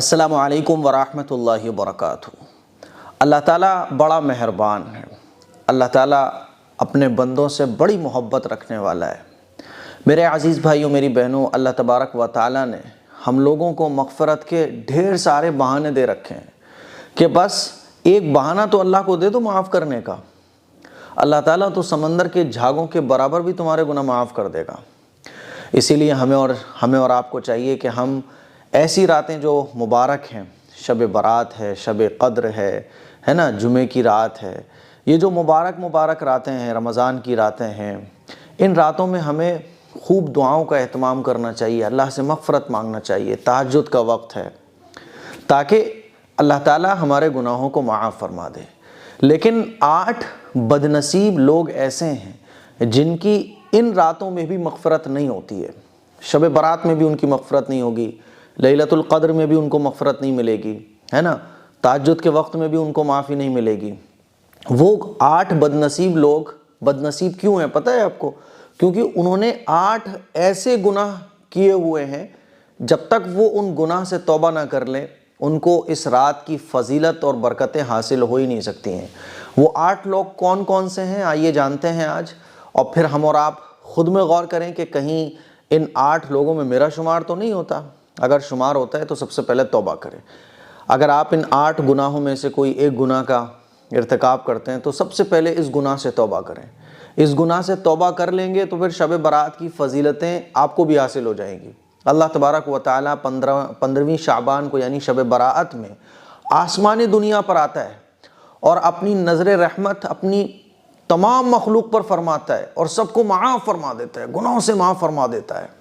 السلام علیکم ورحمۃ اللہ وبرکاتہ۔ اللہ تعالیٰ بڑا مہربان ہے۔ اللہ تعالیٰ اپنے بندوں سے بڑی محبت رکھنے والا ہے۔ میرے عزیز بھائیوں، میری بہنوں، اللہ تبارک و تعالیٰ نے ہم لوگوں کو مغفرت کے ڈھیر سارے بہانے دے رکھے ہیں کہ بس ایک بہانہ تو اللہ کو دے دو معاف کرنے کا۔ اللہ تعالیٰ تو سمندر کے جھاگوں کے برابر بھی تمہارے گناہ معاف کر دے گا۔ اسی لیے ہمیں اور آپ کو چاہیے کہ ہم ایسی راتیں جو مبارک ہیں، شب برات ہے، شب قدر ہے نا، جمعے کی رات ہے، یہ جو مبارک راتیں ہیں، رمضان کی راتیں ہیں، ان راتوں میں ہمیں خوب دعاؤں کا اہتمام کرنا چاہیے، اللہ سے مغفرت مانگنا چاہیے۔ تہجد کا وقت ہے تاکہ اللہ تعالیٰ ہمارے گناہوں کو معاف فرما دے۔ لیکن 8 بدنصیب لوگ ایسے ہیں جن کی ان راتوں میں بھی مغفرت نہیں ہوتی ہے۔ شب برات میں بھی ان کی مغفرت نہیں ہوگی، لیلۃ القدر میں بھی ان کو مغفرت نہیں ملے گی، ہے نا، تہجد کے وقت میں بھی ان کو معافی نہیں ملے گی۔ وہ 8 بدنصیب لوگ بدنصیب کیوں ہیں پتہ ہے آپ کو؟ کیونکہ انہوں نے 8 ایسے گناہ کیے ہوئے ہیں، جب تک وہ ان گناہ سے توبہ نہ کر لیں ان کو اس رات کی فضیلت اور برکتیں حاصل ہو ہی نہیں سکتی ہیں۔ وہ 8 لوگ کون کون سے ہیں آئیے جانتے ہیں آج، اور پھر ہم اور آپ خود میں غور کریں کہ کہیں ان 8 لوگوں میں میرا شمار تو نہیں ہوتا۔ اگر شمار ہوتا ہے تو سب سے پہلے توبہ کریں۔ اگر آپ ان 8 گناہوں میں سے کوئی ایک گناہ کا ارتکاب کرتے ہیں تو سب سے پہلے اس گناہ سے توبہ کریں۔ اس گناہ سے توبہ کر لیں گے تو پھر شب برات کی فضیلتیں آپ کو بھی حاصل ہو جائیں گی۔ اللہ تبارک و تعالیٰ 15ویں شعبان کو یعنی شب برات میں آسمانی دنیا پر آتا ہے اور اپنی نظر رحمت اپنی تمام مخلوق پر فرماتا ہے اور سب کو معاف فرما دیتا ہے، گناہوں سے معاف فرما دیتا ہے۔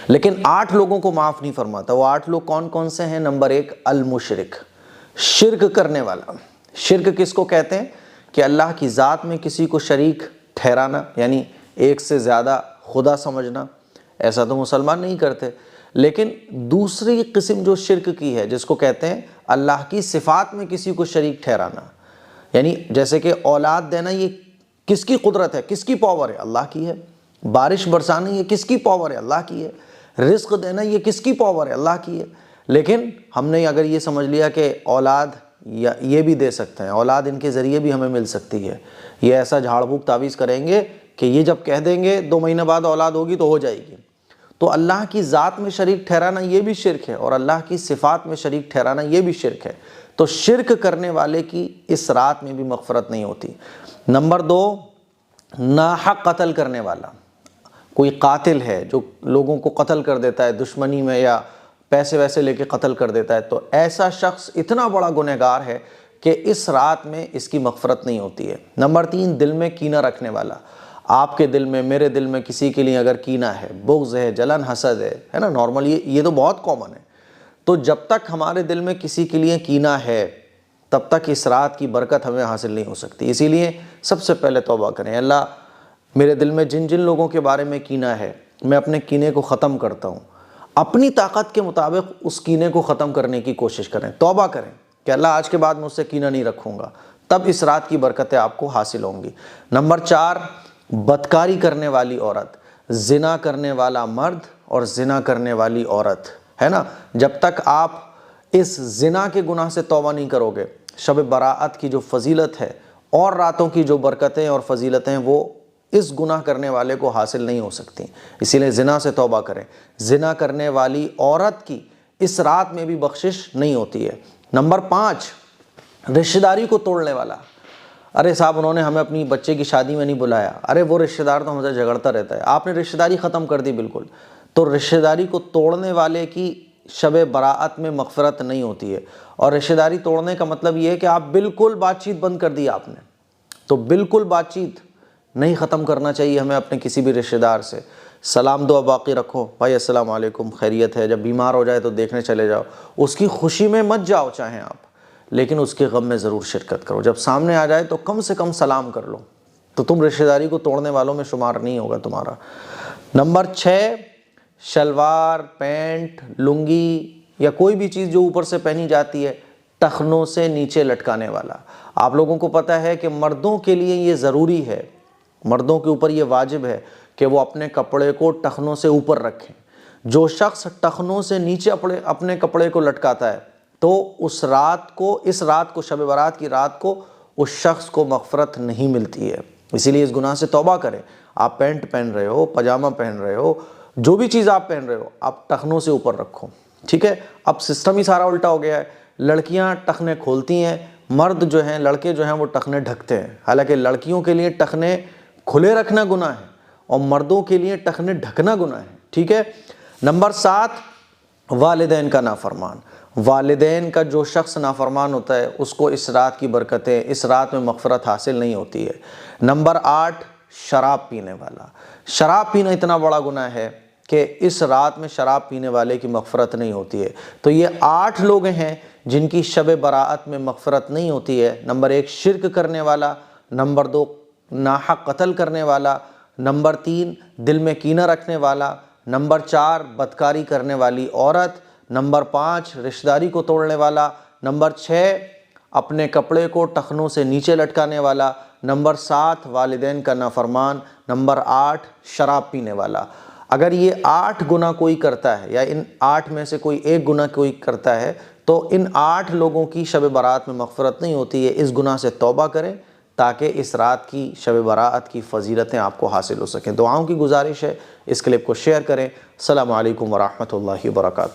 لیکن 8 لوگوں کو معاف نہیں فرماتا۔ وہ 8 لوگ کون کون سے ہیں؟ نمبر 1 المشرک، شرک کرنے والا۔ شرک کس کو کہتے ہیں؟ کہ اللہ کی ذات میں کسی کو شریک ٹھہرانا، یعنی ایک سے زیادہ خدا سمجھنا۔ ایسا تو مسلمان نہیں کرتے، لیکن دوسری قسم جو شرک کی ہے جس کو کہتے ہیں اللہ کی صفات میں کسی کو شریک ٹھہرانا، یعنی جیسے کہ اولاد دینا یہ کس کی قدرت ہے، کس کی پاور ہے؟ اللہ کی ہے۔ بارش برسانا یہ کس کی پاور ہے؟ اللہ کی ہے۔ رزق دینا یہ کس کی پاور ہے؟ اللہ کی ہے۔ لیکن ہم نے اگر یہ سمجھ لیا کہ اولاد یہ بھی دے سکتے ہیں، اولاد ان کے ذریعے بھی ہمیں مل سکتی ہے، یہ ایسا جھاڑ پھونک تعویذ کریں گے کہ یہ جب کہہ دیں گے 2 مہینے بعد اولاد ہوگی تو ہو جائے گی، تو اللہ کی ذات میں شریک ٹھہرانا یہ بھی شرک ہے، اور اللہ کی صفات میں شریک ٹھہرانا یہ بھی شرک ہے۔ تو شرک کرنے والے کی اس رات میں بھی مغفرت نہیں ہوتی۔ نمبر 2 ناحق قتل کرنے والا۔ کوئی قاتل ہے جو لوگوں کو قتل کر دیتا ہے دشمنی میں یا پیسے ویسے لے کے قتل کر دیتا ہے، تو ایسا شخص اتنا بڑا گنہگار ہے کہ اس رات میں اس کی مغفرت نہیں ہوتی ہے۔ نمبر 3 دل میں کینہ رکھنے والا۔ آپ کے دل میں، میرے دل میں کسی کے لیے اگر کینہ ہے، بغض ہے، جلن، حسد ہے نا، نارمل یہ تو بہت کامن ہے۔ تو جب تک ہمارے دل میں کسی کے لیے کینہ ہے تب تک اس رات کی برکت ہمیں حاصل نہیں ہو سکتی۔ اسی لیے سب سے پہلے توبہ کریں، اللہ میرے دل میں جن لوگوں کے بارے میں کینہ ہے میں اپنے کینے کو ختم کرتا ہوں۔ اپنی طاقت کے مطابق اس کینے کو ختم کرنے کی کوشش کریں، توبہ کریں کہ اللہ آج کے بعد مجھ سے کینہ نہیں رکھوں گا، تب اس رات کی برکتیں آپ کو حاصل ہوں گی۔ نمبر 4 بدکاری کرنے والی عورت، زنا کرنے والا مرد اور زنا کرنے والی عورت، ہے نا، جب تک آپ اس زنا کے گناہ سے توبہ نہیں کرو گے، شب براءت کی جو فضیلت ہے اور راتوں کی جو برکتیں اور فضیلتیں وہ اس گناہ کرنے والے کو حاصل نہیں ہو سکتی۔ اسی لیے زنا سے توبہ کریں۔ زنا کرنے والی عورت کی اس رات میں بھی بخشش نہیں ہوتی ہے۔ نمبر 5 رشتہ داری کو توڑنے والا۔ ارے صاحب انہوں نے ہمیں اپنی بچے کی شادی میں نہیں بلایا، ارے وہ رشتہ دار تو ہم سے جھگڑتا رہتا ہے، آپ نے رشتہ داری ختم کر دی بالکل، تو رشتہ داری کو توڑنے والے کی شب براءت میں مغفرت نہیں ہوتی ہے۔ اور رشتہ داری توڑنے کا مطلب یہ ہے کہ آپ بالکل بات چیت بند کر دی آپ نے، تو بالکل بات چیت نہیں ختم کرنا چاہیے ہمیں اپنے کسی بھی رشتہ دار سے۔ سلام دعا باقی رکھو، بھائی السلام علیکم، خیریت ہے، جب بیمار ہو جائے تو دیکھنے چلے جاؤ، اس کی خوشی میں مت جاؤ چاہیں آپ، لیکن اس کے غم میں ضرور شرکت کرو، جب سامنے آ جائے تو کم سے کم سلام کر لو، تو تم رشتہ داری کو توڑنے والوں میں شمار نہیں ہوگا تمہارا۔ نمبر 6 شلوار، پینٹ، لنگی یا کوئی بھی چیز جو اوپر سے پہنی جاتی ہے ٹخنوں سے نیچے لٹکانے والا۔ آپ لوگوں کو پتہ ہے کہ مردوں کے لیے یہ ضروری ہے، مردوں کے اوپر یہ واجب ہے کہ وہ اپنے کپڑے کو ٹخنوں سے اوپر رکھیں۔ جو شخص ٹخنوں سے نیچے اپنے کپڑے کو لٹکاتا ہے تو اس رات کو شب برات کی رات کو اس شخص کو مغفرت نہیں ملتی ہے۔ اسی لیے اس گناہ سے توبہ کریں۔ آپ پینٹ پہن رہے ہو، پاجامہ پہن رہے ہو، جو بھی چیز آپ پہن رہے ہو، آپ ٹخنوں سے اوپر رکھو، ٹھیک ہے؟ اب سسٹم ہی سارا الٹا ہو گیا ہے، لڑکیاں ٹخنے کھولتی ہیں، مرد جو ہیں، لڑکے جو ہیں وہ ٹخنے ڈھکتے ہیں۔ حالانکہ لڑکیوں کے لیے ٹخنے کھلے رکھنا گناہ ہے اور مردوں کے لیے ٹخنے ڈھکنا گناہ ہے، ٹھیک ہے؟ نمبر 7، والدین کا نافرمان۔ والدین کا جو شخص نافرمان ہوتا ہے اس کو اس رات کی برکتیں، اس رات میں مغفرت حاصل نہیں ہوتی ہے۔ نمبر 8، شراب پینے والا۔ شراب پینا اتنا بڑا گناہ ہے کہ اس رات میں شراب پینے والے کی مغفرت نہیں ہوتی ہے۔ تو یہ 8 لوگ ہیں جن کی شب براءت میں مغفرت نہیں ہوتی ہے۔ نمبر 1، شرک کرنے والا۔ نمبر 2، ناحق قتل کرنے والا۔ نمبر 3، دل میں کینہ رکھنے والا۔ نمبر 4، بدکاری کرنے والی عورت۔ نمبر 5، رشتہ داری کو توڑنے والا۔ نمبر 6، اپنے کپڑے کو ٹخنوں سے نیچے لٹکانے والا۔ نمبر 7، والدین کا نافرمان۔ نمبر 8، شراب پینے والا۔ اگر یہ 8 گناہ کوئی کرتا ہے یا ان 8 میں سے کوئی ایک گناہ کوئی کرتا ہے تو ان 8 لوگوں کی شب برات میں مغفرت نہیں ہوتی ہے۔ اس گناہ سے توبہ کریں تاکہ اس رات کی شب براءت کی فضیلتیں آپ کو حاصل ہو سکیں۔ دعاؤں کی گزارش ہے، اس کلپ کو شیئر کریں۔ السلام علیکم ورحمۃ اللہ وبرکاتہ۔